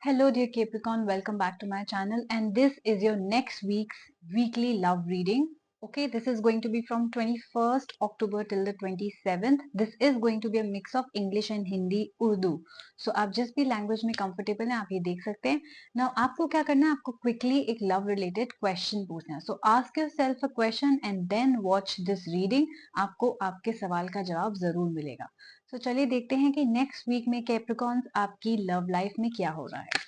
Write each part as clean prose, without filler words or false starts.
Hello, dear Capricorn. Welcome back to my channel. And this is your next week's weekly love reading. Okay, this is going to be from 21st October till the 27th. This is going to be a mix of English and Hindi, Urdu. So आप जिस भी language में comfortable हैं आप ये देख सकते हैं. Now आपको क्या करना है, आपको क्विकली एक लव रिलेटेड क्वेश्चन पूछना है. So ask yourself a question and then watch this reading. आपको आपके सवाल का जवाब जरूर मिलेगा. तो चलिए देखते हैं कि नेक्स्ट वीक में कैप्रिकॉन्स आपकी लव लाइफ में क्या हो रहा है.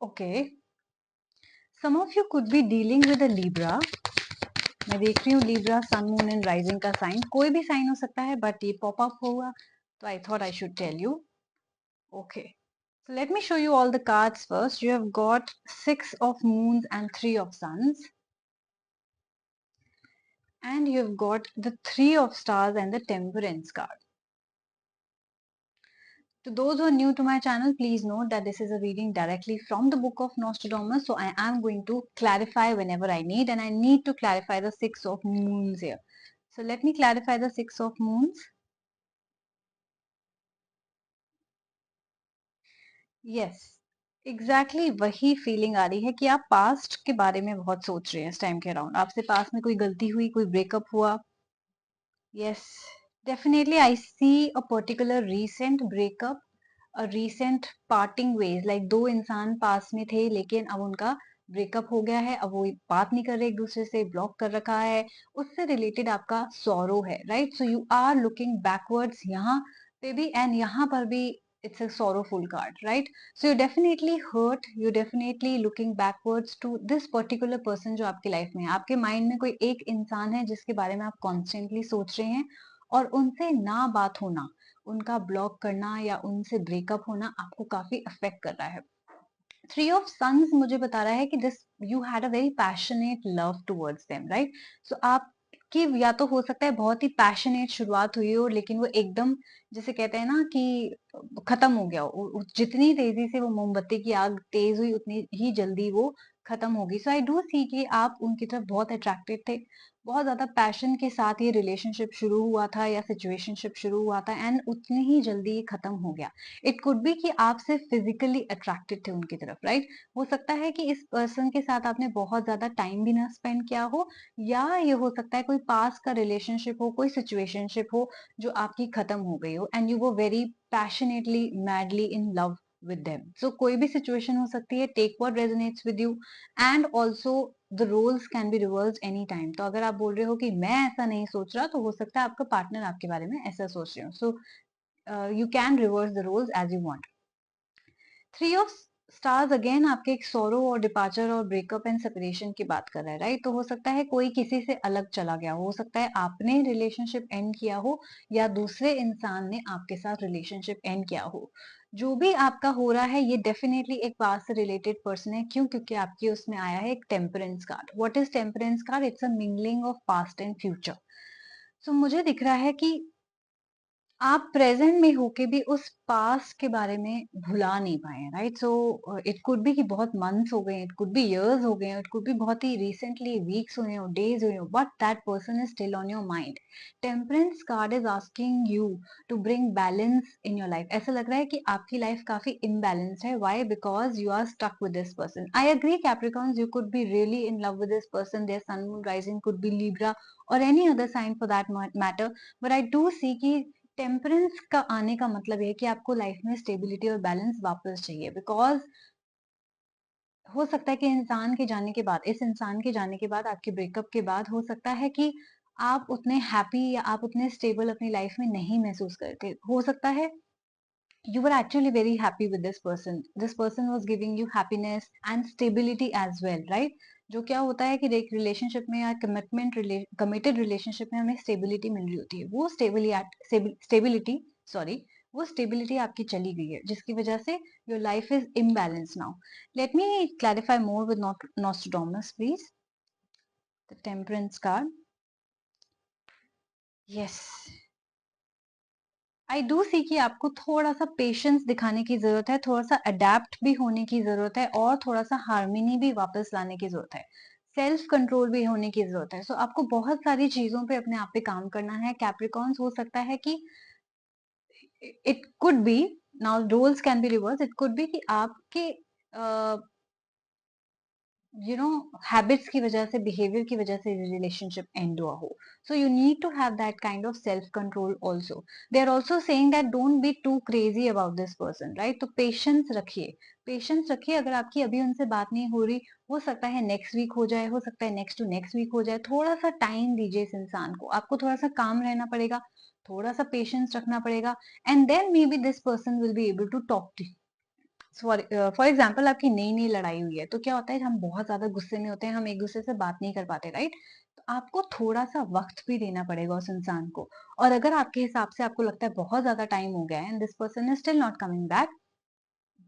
Okay, some of you could be dealing with a Libra. मैं देख रही हूँ Libra, Sun, Moon and Rising का साइन, कोई भी साइन हो सकता है, बट ये पॉप अप होगा तो I thought I should tell you. Okay, so let me show you all the cards first. You have got 6 of Moons and 3 of Suns, and you have got the 3 of Stars and the Temperance card. To those who are new to my channel, please note that this is a reading directly from the book of Nostradamus. So I am going to clarify whenever I need, and I need to clarify the 6 of Moons here. So let me clarify the 6 of Moons. Yes, exactly वही feeling आ रही है कि आप past के बारे में बहुत सोच रहे हैं इस टाइम के अराउंड. आपसे पास्ट में कोई गलती हुई, कोई ब्रेकअप हुआ. Yes, definitely I see a particular recent breakup, a recent parting ways. Like दो इंसान पास में थे लेकिन अब उनका ब्रेकअप हो गया है, अब वो बात नहीं कर रहे एक दूसरे से, ब्लॉक कर रखा है. उससे रिलेटेड आपका सॉरो है, right? So you are looking backwards यहाँ पे भी एंड यहाँ पर भी. It's a sorrowful card, right? So you're definitely hurt, you're definitely looking backwards to this particular person जो आपकी लाइफ में है. आपके माइंड में कोई एक इंसान है जिसके बारे में आप कॉन्स्टेंटली सोच रहे हैं, और उनसे ना बात होना, उनका ब्लॉक करना या उनसे ब्रेकअप होना आपको काफी अफेक्ट कर रहा है. 3 ऑफ सन्स मुझे बता रहा है कि this you had a very passionate love towards them, right? So आपकी या तो हो सकता है बहुत ही पैशनेट शुरुआत हुई हो, लेकिन वो एकदम, जैसे कहते हैं ना कि खत्म हो गया हो. जितनी तेजी से वो मोमबत्ती की आग तेज हुई उतनी ही जल्दी वो खत्म होगी. सो आई डू सी कि आप उनकी तरफ बहुत अट्रैक्टेड थे, बहुत ज्यादा पैशन के साथ ये रिलेशनशिप शुरू हुआ था या सिचुएशनशिप शुरू हुआ था, एंड उतनी ही जल्दी ये खत्म हो गया. इट कुड बी कि आप सिर्फ फिजिकली अट्रैक्टेड थे उनकी तरफ, राइट? हो सकता है कि इस पर्सन के साथ आपने बहुत ज्यादा टाइम भी ना स्पेंड किया हो, या ये हो सकता है कोई पास का रिलेशनशिप हो, कोई सिचुएशनशिप हो जो आपकी खत्म हो गई हो, एंड यू वो very passionately madly in love with them. So कोई भी सिचुएशन हो सकती है. Take what resonates with you, and also the roles can be reversed any time. तो अगर आप बोल रहे हो कि मैं ऐसा नहीं सोच रहा, तो हो सकता है आपका पार्टनर आपके बारे में ऐसा सोच रहे हो. So you can reverse the roles as you want. 3 of stars again आपके एक सोरो और डिपार्चर और ब्रेकअप एंड सेपरेशन की बात कर रहा है, राइट? तो हो सकता है कोई किसी से अलग चला गया हो सकता है आपने रिलेशनशिप एंड किया हो, या दूसरे इंसान ने आपके साथ रिलेशनशिप एंड किया हो. जो भी आपका हो रहा है ये डेफिनेटली एक पास्ट से रिलेटेड पर्सन है. क्यों? क्योंकि आपकी उसमें आया है एक temperance card. What is temperance card? It's a mingling of past and future. So मुझे दिख रहा है कि आप प्रेजेंट में होके भी उस पास्ट के बारे में भुला नहीं पाए हैं, right? So it could be कि बहुत मंथ्स हो गए, इट कुड बी इयर्स हो गए, इट कुड बी बहुत ही रिसेंटली वीक्स हुए हो, डेज हुए हो, but that person is still on your mind. Temperance card is asking you to bring balance in your life. ऐसा लग रहा है कि आपकी लाइफ काफी इम्बैलेंस्ड है. Why? Because you are stuck with this person. I agree Capricorns, you could be really in love with this person. Their sun moon rising could be Libra और any other sign for that matter. But I do see कि temperance का आने का मतलब है कि आपको life में स्टेबिलिटी और बैलेंस वापस चाहिए. बिकॉज हो सकता है कि इंसान के जाने के बाद, इस इंसान के जाने के बाद, आपके ब्रेकअप के बाद हो सकता है कि आप उतने हैप्पी या आप उतने स्टेबल अपनी लाइफ में नहीं महसूस करते. हो सकता है you were actually very happy with this person. This person was giving you happiness and stability as well, right? जो क्या होता है कि एक रिलेशनशिप में या कमिटेड रिलेशनशिप में हमें स्टेबिलिटी मिल रही होती है. वो स्टेबिलिटी सॉरी वो स्टेबिलिटी आपकी चली गई है, जिसकी वजह से your life is imbalance now. Let me clarify more with Nostradamus please. The temperance card. Yes, I do see कि आपको थोड़ा सा पेशेंस दिखाने की जरूरत है, थोड़ा सा अडेप्ट भी होने की जरूरत है, और थोड़ा सा हार्मनी भी वापस लाने की जरूरत है. सेल्फ कंट्रोल भी होने की जरूरत है। सो आपको बहुत सारी चीजों पे अपने आप पे काम करना है। कैप्रिकॉन्स हो सकता है कि it could be, now roles can be reverse, it could be कि आपके हैबिट्स की वजह से, बिहेवियर की वजह से रिलेशनशिप एंड हुआ हो। So you need to have that kind of self control also. They are also saying that don't be too crazy about this person, right? तो पेशेंस रखिए, पेशेंस रखिए। अगर आपकी अभी उनसे बात नहीं हो रही, हो सकता है नेक्स्ट वीक हो जाए, हो सकता है नेक्स्ट टू नेक्स्ट वीक हो जाए। थोड़ा सा टाइम दीजिए इस इंसान को, आपको थोड़ा सा काम रहना पड़ेगा, थोड़ा सा पेशेंस रखना पड़ेगा, and then maybe this person will be able to talk to. For example आपकी नई नई लड़ाई हुई है, तो क्या होता है, हम बहुत ज्यादा गुस्से में होते हैं, हम एक दूसरे से बात नहीं कर पाते, राइट? तो आपको थोड़ा सा वक्त भी देना पड़ेगा उस इंसान को। और अगर आपके हिसाब से आपको लगता है बहुत ज्यादा टाइम हो गया है and this person is still not coming back,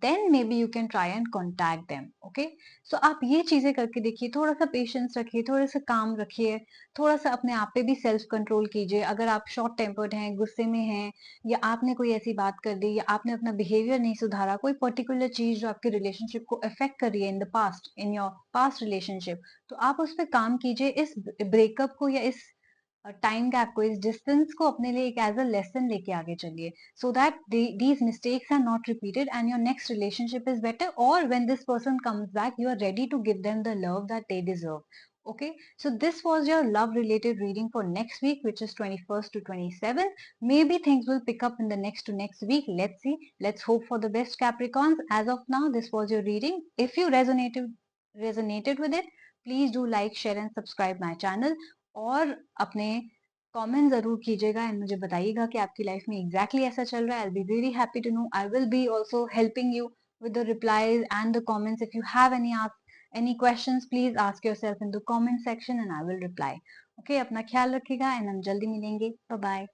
then maybe you can try and contact them. Okay, so आप ये चीजें करके देखिए, थोड़ा सा पेशेंस रखिए, थोड़ा सा काम रखिए, थोड़ा सा अपने आप पे भी सेल्फ कंट्रोल कीजिए। अगर आप शॉर्ट टेम्पर्ड हैं, गुस्से में हैं, या आपने कोई ऐसी बात कर दी, या आपने अपना बिहेवियर नहीं सुधारा, कोई पर्टिकुलर चीज जो आपके रिलेशनशिप को अफेक्ट कर रही है in the past, in your past relationship, तो आप उस पर काम कीजिए। इस ब्रेकअप को या इस टाइम गैप को, इस डिस्टेंस को अपने लिए एक एज अ लेसन लेके आगे चलिए, so that these mistakes are not repeated and your next relationship is better, or when this person comes back you are ready to give them the love that they deserve. Okay, so this was your love related reading for next week, which is 21st to 27th. Maybe things will pick up in the next to next week. Let's see, let's hope for the best, Capricorns. As of now, this was your reading. If you resonated with it, please do like, share and subscribe my channel, और अपने comment जरूर कीजिएगा and मुझे बताइएगा कि आपकी life में exactly ऐसा चल रहा है। I will be really happy to know. I will be also helping you with the replies and the comments. If you have any questions, please ask yourself in the comment section and I will reply. Okay, अपना ख्याल रखिएगा and हम जल्दी मिलेंगे। Bye bye.